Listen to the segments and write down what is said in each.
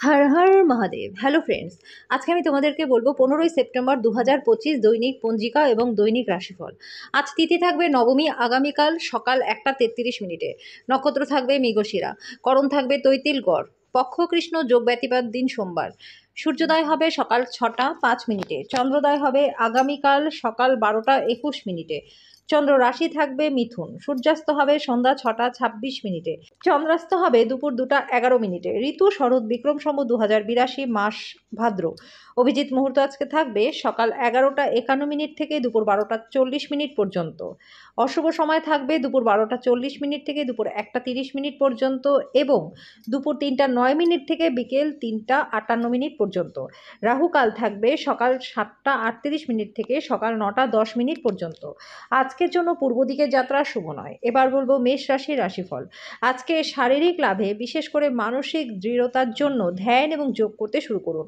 Har Har Mahadev. Hello friends, আজকে আমি তোমাদেরকে বলবো 15ই সেপ্টেম্বর 2025 দৈনিক পঞ্জিকা এবং দৈনিক রাশিফল। আজ তিথি থাকবে নবমী, আগামীকাল সকাল 1টা 33 মিনিটে। নক্ষত্র থাকবে মৃগশিরা, করণ থাকবে তৈতিল গড়, পক্ষ কৃষ্ণ, যোগ ব্যতিপাত দিন সোমবার। সূর্যোদয় হবে সকাল 6টা 5 মিনিটে, চন্দ্রোদয় হবে আগামীকাল সকাল 12টা 21 মিনিটে। চন্দ্র রাশি থাকবে মিথুন, সূর্যাস্ত হবে সন্ধ্যা 6টা 26 মিনিটে, চন্দ্রাস্ত হবে দুপুর 2টা 11 মিনিটে। ঋতু শরৎ, বিক্রম সম্বত 2082, মাস ভাদ্র। অভিজিৎ মুহূর্ত আজকে থাকবে সকাল 11টা 51 মিনিট থেকে দুপুর 12টা 40 মিনিট পর্যন্ত। অশুভ সময় থাকবে দুপুর 12টা 40 মিনিট থেকে দুপুর 1টা 30 মিনিট পর্যন্ত এবং দুপুর 3টা 9 মিনিট থেকে বিকেল 3টা 58 মিনিট পর্যন্ত। রাহুকাল থাকবে সকাল 7টা 38 মিনিট থেকে সকাল 9টা 10 মিনিট পর্যন্ত। আজকের জন্য পূর্ব দিকের যাত্রা শুভ নয়। এবার বলবো মেষ রাশির রাশিফল। আজকে শারীরিক লাভে, বিশেষ করে মানসিক দৃঢ়তার জন্য ধ্যান এবং যোগ করতে শুরু করুন।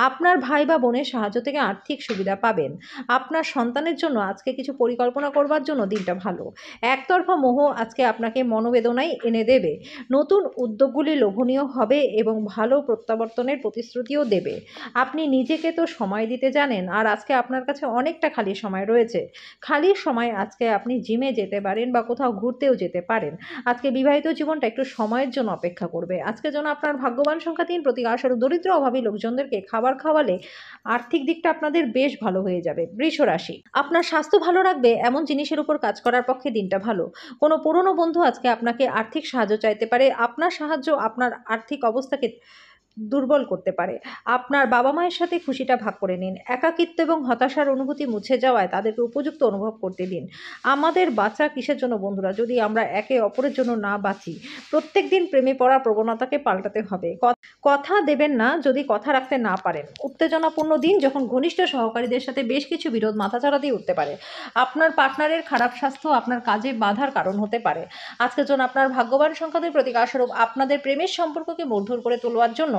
আপনার ভাই বা বোনের সাহায্য থেকে আর্থিক সুবিধা পাবেন। আপনার সন্তানের জন্য আজকে কিছু পরিকল্পনা করবার জন্য দিনটা ভালো। একতরফা মোহ আজকে আপনাকে মনোবেদনায় এনে দেবে। নতুন উদ্যোগগুলি লোভনীয় হবে এবং ভালো প্রত্যাবর্তনের প্রতিশ্রুতিও দেবে। আপনি নিজেকে তো সময় দিতে জানেন, আর আজকে আপনার কাছে অনেকটা খালি সময় রয়েছে। খালি সময় আজকে আপনি জিমে যেতে পারেন বা কোথাও ঘুরতেও যেতে পারেন। আজকে বিবাহিত জীবনটা একটু সময়ের জন্য অপেক্ষা করবে। আজকের জন্য আপনার ভাগ্যবান সংখ্যা 3, প্রতীক আশার দরিদ্র অভাবী লোকজনদেরকে খাবার খাওয়ালে আর্থিক দিকটা আপনাদের বেশ ভালো হয়ে যাবে। বৃষ রাশি, আপনার স্বাস্থ্য ভালো রাখবে এমন জিনিসের উপর কাজ করার পক্ষে দিনটা ভালো। কোনো পুরনো বন্ধু আজকে আপনাকে আর্থিক সাহায্য চাইতে পারে। আপনার সাহায্য আপনার আর্থিক অবস্থাকে দুর্বল করতে পারে। আপনার বাবা মায়ের সাথে খুশিটা ভাগ করে নিন। একাকিত্ব এবং হতাশার অনুভূতি মুছে যাওয়ায় তাদেরকে উপযুক্ত অনুভব করতে দিন। আমাদের বাঁচা কিসের জন্য বন্ধুরা, যদি আমরা একে অপরের জন্য না বাঁচি? প্রত্যেক দিন প্রেমে পড়ার প্রবণতাকে পাল্টাতে হবে। কথা দেবেন না যদি কথা রাখতে না পারেন। উত্তেজনাপূর্ণ দিন, যখন ঘনিষ্ঠ সহকারীদের সাথে বেশ কিছু বিরোধ মাথাচাড়া দিয়ে উঠতে পারে। আপনার পার্টনারের খারাপ স্বাস্থ্য আপনার কাজে বাধার কারণ হতে পারে। আজকের জন্য আপনার ভাগ্যবান সংখ্যাদের প্রতীকাস্বরূপ আপনাদের প্রেমের সম্পর্ককে মধুর করে তোলার জন্য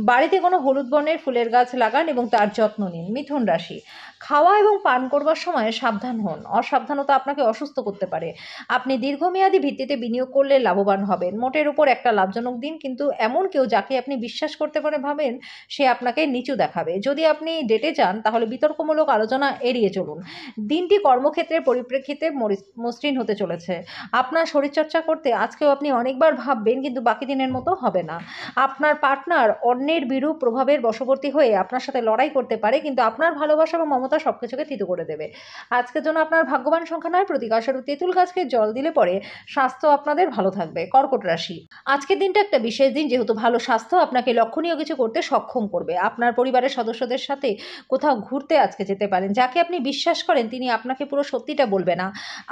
বাড়িতে কোনো হলুদ বর্ণের ফুলের গাছ লাগান এবং তার যত্ন নিন। মিথুন রাশি, খাওয়া এবং পান করবার সময় সাবধান হন। অসাবধানতা আপনাকে অসুস্থ করতে পারে। আপনি দীর্ঘমেয়াদী ভিত্তিতে বিনিয়োগ করলে লাভবান হবেন। মোটের উপর একটা লাভজনক দিন, কিন্তু এমন কেউ যাকে আপনি বিশ্বাস করতে পারে ভাবেন সে আপনাকে নিচু দেখাবে। যদি আপনি ডেটে যান তাহলে বিতর্কমূলক আলোচনা এড়িয়ে চলুন। দিনটি কর্মক্ষেত্রের পরিপ্রেক্ষিতে মসৃণ হতে চলেছে। আপনার শরীরচর্চা করতে আজকেও আপনি অনেকবার ভাববেন, কিন্তু বাকি দিনের মতো হবে না। আপনার পার্টনার অন্যের বিরূপ প্রভাবের বশবর্তী হয়ে আপনার সাথে লড়াই করতে পারে, কিন্তু আপনার ভালোবাসা বা মমতা সবকিছুকে থিতু করে দেবে। আজকের জন্য আপনার ভাগ্যবান সংখ্যা 9, প্রতীক আশারু তেঁতুল গাছকে জল দিলে পরে স্বাস্থ্য আপনাদের ভালো থাকবে। কর্কট রাশি, আজকের দিনটা একটা বিশেষ দিন, যেহেতু ভালো স্বাস্থ্য আপনাকে লক্ষণীয় কিছু করতে সক্ষম করবে। আপনার পরিবারের সদস্যদের সাথে কোথাও ঘুরতে আজকে যেতে পারেন। যাকে আপনি বিশ্বাস করেন তিনি আপনাকে পুরো সত্যিটা বলবে না।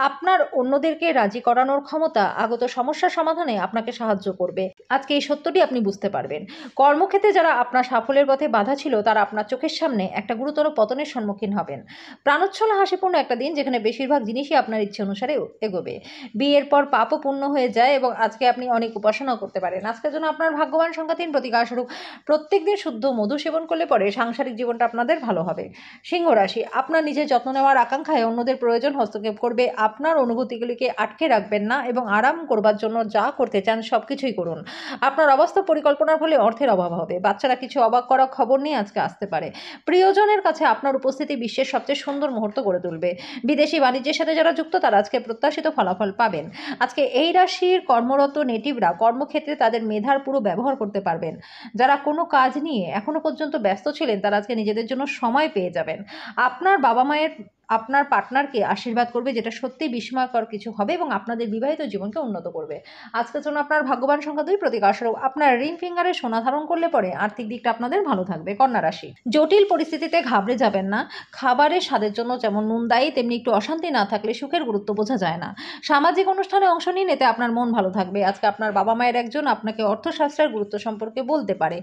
আপনার অন্যদেরকে রাজি করানোর ক্ষমতা আগত সমস্যার সমাধানে আপনাকে সাহায্য করবে। আজকে এই সত্যটি আপনি বুঝতে পারবেন। কর্মক্ষেত্রে যারা আপনার সাফল্যের পথে বাধা ছিল, তারা আপনার চোখের সামনে একটা গুরুতর পতনের সম্মুখীন হবেন। প্রাণোচ্ছল হাসিপূর্ণ একটা দিন, যেখানে বেশিরভাগ জিনিসই আপনার ইচ্ছে অনুসারে এগোবে। বিয়ের পর পাপও পূর্ণ হয়ে যায় এবং আজকে আপনি অনেক উপাসনাও করতে পারেন। আজকের জন্য আপনার ভাগ্যবান সংখ্যা 3, প্রতীক আশারূপ প্রত্যেকদিন শুদ্ধ মধু সেবন করলে পরে সাংসারিক জীবনটা আপনাদের ভালো হবে। সিংহ রাশি, আপনার নিজের যত্ন নেওয়ার আকাঙ্ক্ষায় অন্যদের প্রয়োজন হস্তক্ষেপ করবে। আপনার অনুভূতিগুলিকে আটকে রাখবেন না এবং আরাম করবার জন্য যা করতে চান সবকিছুই করুন। আপনার অবাস্তব পরিকল্পনার ফলে অর্থের অভাব হবে। বাচ্চারা কিছু অবাক করা খবর নিয়ে আজকে আসতে পারে। প্রিয়জনের কাছে আপনার উপস্থিতি বিশ্বের সবচেয়ে সুন্দর মুহূর্ত গড়ে তুলবে। বিদেশি বাণিজ্যের সাথে যারা যুক্ত তারা আজকে প্রত্যাশিত ফলাফল পাবেন। আজকে এই রাশির কর্মরত নেটিভরা কর্মক্ষেত্রে তাদের মেধার পুরো ব্যবহার করতে পারবেন। যারা কোনো কাজ নিয়ে এখনো পর্যন্ত ব্যস্ত ছিলেন তারা আজকে নিজেদের জন্য সময় পেয়ে যাবেন। আপনার বাবা মায়ের আপনার পার্টনারকে আশীর্বাদ করবে, যেটা সত্যিই বিস্ময়কর কিছু হবে এবং আপনাদের বিবাহিত জীবনকে উন্নত করবে। আজকের জন্য আপনার ভাগ্যবান সংখ্যা 2, প্রতীক আশারূপ আপনার রিং ফিঙ্গারে সোনা ধারণ করলে পরে আর্থিক দিকটা আপনাদের ভালো থাকবে। কন্যা রাশি, জটিল পরিস্থিতিতে ঘাবড়ে যাবেন না। খাবারের স্বাদের জন্য যেমন নুন দায়ী, তেমনি একটু অশান্তি না থাকলে সুখের গুরুত্ব বোঝা যায় না। সামাজিক অনুষ্ঠানে অংশ নিন, এতে আপনার মন ভালো থাকবে। আজকে আপনার বাবা মায়ের একজন আপনাকে অর্থশাস্ত্রের গুরুত্ব সম্পর্কে বলতে পারে।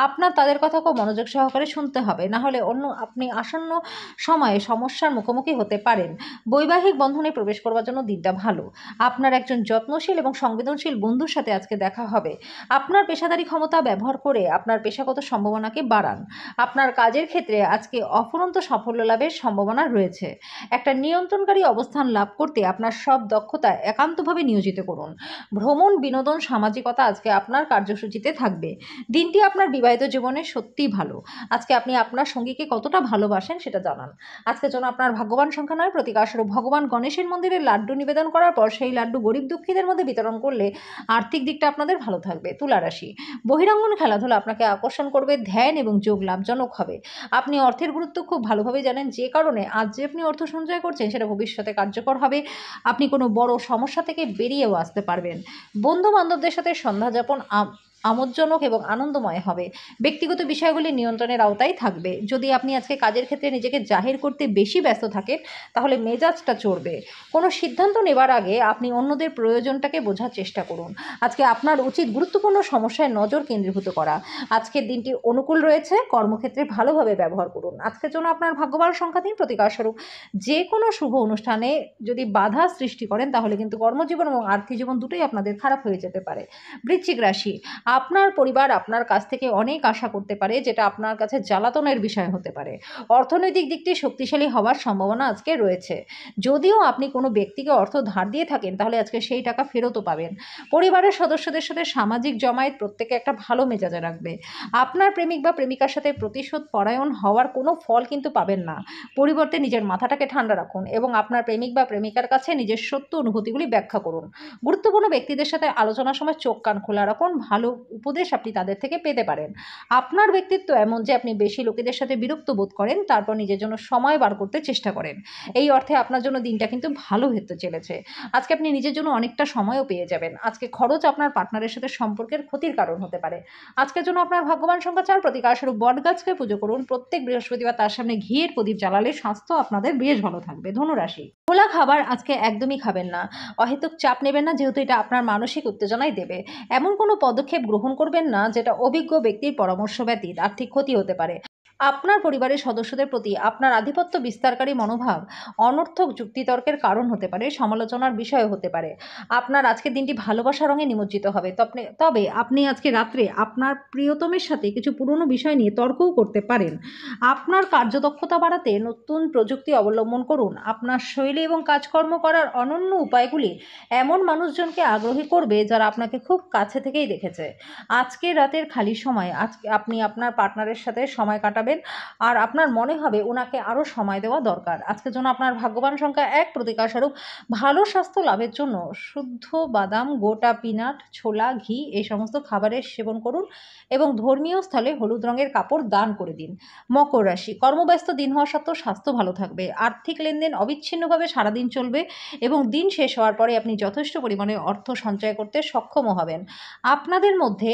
আপনার তাদের কথা খুব মনোযোগ সহকারে শুনতে হবে, না হলে আপনি আসন্ন সময়ে সমস্যার মুখোমুখি মুখোমুখি হতে পারেন। বৈবাহিক বন্ধনে প্রবেশ করবার জন্য দিনটা ভালো। আপনার একজন যত্নশীল এবং সংবেদনশীল বন্ধুর সাথে আজকে দেখা হবে। আপনার পেশাদারি ক্ষমতা ব্যবহার করে আপনার পেশাগত সম্ভাবনাকে বাড়ান। আপনার কাজের ক্ষেত্রে আজকে অফুরন্ত সাফল্য লাভের সম্ভাবনা রয়েছে। একটা নিয়ন্ত্রণকারী অবস্থান লাভ করতে আপনার সব দক্ষতা একান্তভাবে নিয়োজিত করুন। ভ্রমণ, বিনোদন, সামাজিকতা আজকে আপনার কার্যসূচিতে থাকবে। দিনটি আপনার বিবাহিত জীবনে সত্যিই ভালো। আজকে আপনি আপনার সঙ্গীকে কতটা ভালোবাসেন সেটা জানান। আজকের জন্য আপনার ভাগ্যবান সংখ্যা 9, প্রতীকাস্বরূপ ভগবান গণেশের মন্দিরে লাড্ডু নিবেদন করার পর সেই লাড্ডু গরিব দুঃখীদের মধ্যে বিতরণ করলে আর্থিক দিকটা আপনাদের ভালো থাকবে। তুলা রাশি, বহিরাঙ্গন খেলাধুলা আপনাকে আকর্ষণ করবে। ধ্যান এবং যোগ লাভজনক হবে। আপনি অর্থের গুরুত্ব খুব ভালোভাবে জানেন, যে কারণে আজ যে আপনি অর্থ সঞ্চয় করছেন সেটা ভবিষ্যতে কার্যকর হবে। আপনি কোনো বড় সমস্যা থেকে বেরিয়েও আসতে পারবেন। বন্ধু বান্ধবদের সাথে সন্ধ্যা যাপন আমোদজনক এবং আনন্দময় হবে। ব্যক্তিগত বিষয়গুলি নিয়ন্ত্রণের আওতায় থাকবে। যদি আপনি আজকে কাজের ক্ষেত্রে নিজেকে জাহির করতে বেশি ব্যস্ত থাকেন তাহলে মেজাজটা চড়বে। কোনো সিদ্ধান্ত নেবার আগে আপনি অন্যদের প্রয়োজনটাকে বোঝার চেষ্টা করুন। আজকে আপনার উচিত গুরুত্বপূর্ণ সমস্যায় নজর কেন্দ্রীভূত করা। আজকের দিনটি অনুকূল রয়েছে, কর্মক্ষেত্রে ভালোভাবে ব্যবহার করুন। আজকের জন্য আপনার ভাগ্যবান সংখ্যা 3, প্রতীকাস্বরূপ যে কোনো শুভ অনুষ্ঠানে যদি বাধা সৃষ্টি করেন তাহলে কিন্তু কর্মজীবন এবং আর্থিক জীবন দুটোই আপনাদের খারাপ হয়ে যেতে পারে। বৃশ্চিক রাশি, আপনার পরিবার আপনার কাছ থেকে অনেক আশা করতে পারে, যেটা আপনার কাছে জ্বালাতনের বিষয় হতে পারে। অর্থনৈতিক দিকটি শক্তিশালী হওয়ার সম্ভাবনা আজকে রয়েছে। যদিও আপনি কোনো ব্যক্তিকে অর্থ ধার দিয়ে থাকেন তাহলে আজকে সেই টাকা ফেরতও পাবেন। পরিবারের সদস্যদের সাথে সামাজিক জমায়েত প্রত্যেকে একটা ভালো মেজাজে রাখবে। আপনার প্রেমিক বা প্রেমিকার সাথে প্রতিশোধ পরায়ণ হওয়ার কোনো ফল কিন্তু পাবেন না। পরিবর্তে নিজের মাথাটাকে ঠান্ডা রাখুন এবং আপনার প্রেমিক বা প্রেমিকার কাছে নিজের সত্য অনুভূতিগুলি ব্যাখ্যা করুন। গুরুত্বপূর্ণ ব্যক্তিদের সাথে আলোচনার সময় চোখ কান খোলা রাখুন। ভালো উপদেশ আপনি তাদের থেকে পেতে পারেন। আপনার ব্যক্তিত্ব এমন যে আপনি বেশি লোকেদের সাথে বিরক্ত বোধ করেন, তারপর নিজের জন্য সময় বার করতে চেষ্টা করেন। এই অর্থে আপনার জন্য দিনটা কিন্তু ভালো হতে চলেছে। আজকে আপনি নিজের জন্য অনেকটা সময়ও পেয়ে যাবেন। আজকে খরচ আপনার পার্টনারের সাথে সম্পর্কের ক্ষতির কারণ হতে পারে। আজকের জন্য আপনার ভাগ্যবান সংখ্যা 4, প্রতীকাস্বরূপ বটগাছকে পুজো করুন। প্রত্যেক বৃহস্পতিবার তার সামনে ঘিয়ের প্রদীপ জ্বালালে স্বাস্থ্য আপনাদের বেশ ভালো থাকবে। ধনুরাশি, খোলা খাবার আজকে একদমই খাবেন না। অহেতুক চাপ নেবেন না, যেহেতু এটা আপনার মানসিক উত্তেজনাই দেবে। এমন কোনো পদক্ষেপ গ্রহণ করবেন না যেটা অভিজ্ঞ ব্যক্তির পরামর্শ ব্যতীত আর্থিক ক্ষতি হতে পারে। আপনার পরিবারের সদস্যদের প্রতি আপনার আধিপত্য বিস্তারকারী মনোভাব অনর্থক যুক্তিতর্কের কারণ হতে পারে, সমালোচনার বিষয় হতে পারে। আপনার আজকের দিনটি ভালোবাসা রঙে নিমজ্জিত হবে। তবে আপনি আজকে রাত্রে আপনার প্রিয়তমের সাথে কিছু পুরনো বিষয় নিয়ে তর্কও করতে পারেন। আপনার কার্যদক্ষতা বাড়াতে নতুন প্রযুক্তি অবলম্বন করুন। আপনার শৈলী এবং কাজকর্ম করার অনন্য উপায়গুলি এমন মানুষজনকে আগ্রহী করবে যারা আপনাকে খুব কাছে থেকেই দেখেছে। আজকে রাতের খালি সময় আজকে আপনি আপনার পার্টনারের সাথে সময় কাটাবেন আর আপনার মনে হবে ওনাকে আরও সময় দেওয়া দরকার। আজকের জন্য আপনার ভাগ্যবান সংখ্যা 1, প্রতীকাস্বরূপ ভালো স্বাস্থ্য লাভের জন্য শুদ্ধ বাদাম, গোটা পিনাট, ছোলা, ঘি এই সমস্ত খাবারের সেবন করুন এবং ধর্মীয় স্থলে হলুদ রঙের কাপড় দান করে দিন। মকর রাশি, কর্মব্যস্ত দিন হওয়া সত্ত্বেও স্বাস্থ্য ভালো থাকবে। আর্থিক লেনদেন অবিচ্ছিন্নভাবে সারাদিন চলবে এবং দিন শেষ হওয়ার পরে আপনি যথেষ্ট পরিমাণে অর্থ সঞ্চয় করতে সক্ষমও হবেন। আপনাদের মধ্যে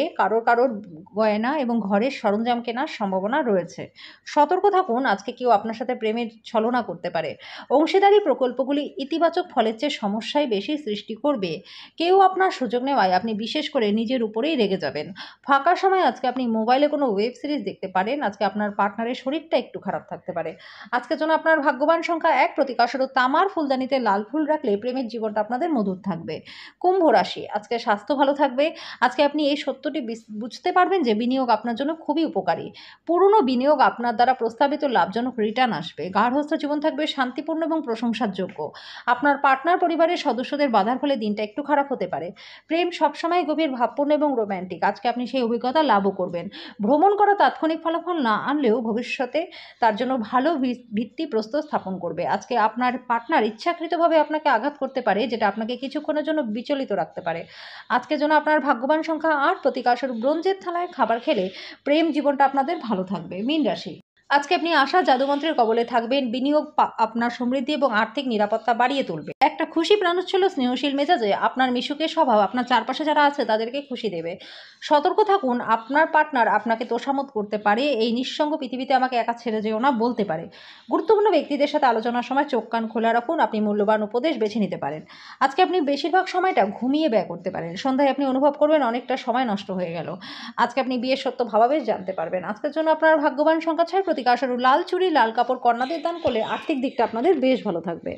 কারোর গয়না এবং ঘরের সরঞ্জাম কেনার সম্ভাবনা রয়েছে। সতর্ক থাকুন, আজকে কেউ আপনার সাথে প্রেমের ছলনা করতে পারে। অংশীদারি প্রকল্পগুলি ইতিবাচক ফলের চেয়ে সমস্যাই বেশি সৃষ্টি করবে। কেউ আপনার সুযোগ নেওয়ায় আপনি বিশেষ করে নিজের উপরেই রেগে যাবেন। ফাঁকা সময় আজকে আপনি মোবাইলে কোনো ওয়েব সিরিজ দেখতে পারেন। আজকে আপনার পার্টনারের শরীরটা একটু খারাপ থাকতে পারে। আজকের জন্য আপনার ভাগ্যবান সংখ্যা 1, প্রতীকাস্বরূপ তামার ফুলদানিতে লাল ফুল রাখলে প্রেমের জীবনটা আপনাদের মধুর থাকবে। কুম্ভ রাশি, আজকে স্বাস্থ্য ভালো থাকবে। আজকে আপনি এই সত্যটি বুঝতে পারবেন যে বিনিয়োগ আপনার জন্য খুবই উপকারী। পুরনো বিনিয়োগ আপনার দ্বারা প্রস্তাবিত লাভজনক রিটার্ন আসবে। গার্হস্থ্য জীবন থাকবে শান্তিপূর্ণ এবং প্রশংসার যোগ্য। আপনার পার্টনার পরিবারের সদস্যদের বাধার ফলে দিনটা একটু খারাপ হতে পারে। প্রেম সবসময় গভীর ভাবপূর্ণ এবং রোম্যান্টিক। আজকে আপনি সেই অভিজ্ঞতা লাভও করবেন। ভ্রমণ করা তাৎক্ষণিক ফলাফল না আনলেও ভবিষ্যতে তার জন্য ভালো ভিত্তিপ্রস্তর স্থাপন করবে। আজকে আপনার পার্টনার ইচ্ছাকৃতভাবে আপনাকে আঘাত করতে পারে, যেটা আপনাকে কিছুক্ষণের জন্য বিচলিত রাখতে পারে। আজকের জন্য আপনার ভাগ্যবান সংখ্যা 8, প্রতীকাস্বরূপ ব্রোঞ্জের থালায় খাবার খেলে প্রেম জীবনটা আপনাদের ভালো থাকবে। মীন রাশি, আজকে আপনি আশা জাদুমন্ত্রের কবলে থাকবেন। বিনিয়োগ আপনার সমৃদ্ধি এবং আর্থিক নিরাপত্তা বাড়িয়ে তুলবে। একটা খুশি প্রাণোচ্ছল স্নেহশীল মেজাজে আপনার মিশুকের স্বভাব আপনার চারপাশে যারা আছে তাদেরকে খুশি দেবে। সতর্ক থাকুন, আপনার পার্টনার আপনাকে তোষামোদ করতে পারে। এই নিঃসঙ্গ পৃথিবীতে আমাকে একা ছেড়ে যেও না বলতে পারে। গুরুত্বপূর্ণ ব্যক্তিদের সাথে আলোচনার সময় চোখ কান খোলা রাখুন। আপনি মূল্যবান উপদেশ বেছে নিতে পারেন। আজকে আপনি বেশিরভাগ সময়টা ঘুমিয়ে ব্যয় করতে পারেন। সন্ধ্যায় আপনি অনুভব করবেন অনেকটা সময় নষ্ট হয়ে গেল। আজকে আপনি বিয়ের সত্য ভাবাবেশ জানতে পারবেন। আজকের জন্য আপনার ভাগ্যবান সংখ্যা 6, প্রতিকার স্বরূপ লাল চুড়ি লাল কাপড় কন্যাদের দান করলে আর্থিক দিকটা আপনাদের বেশ ভালো থাকবে।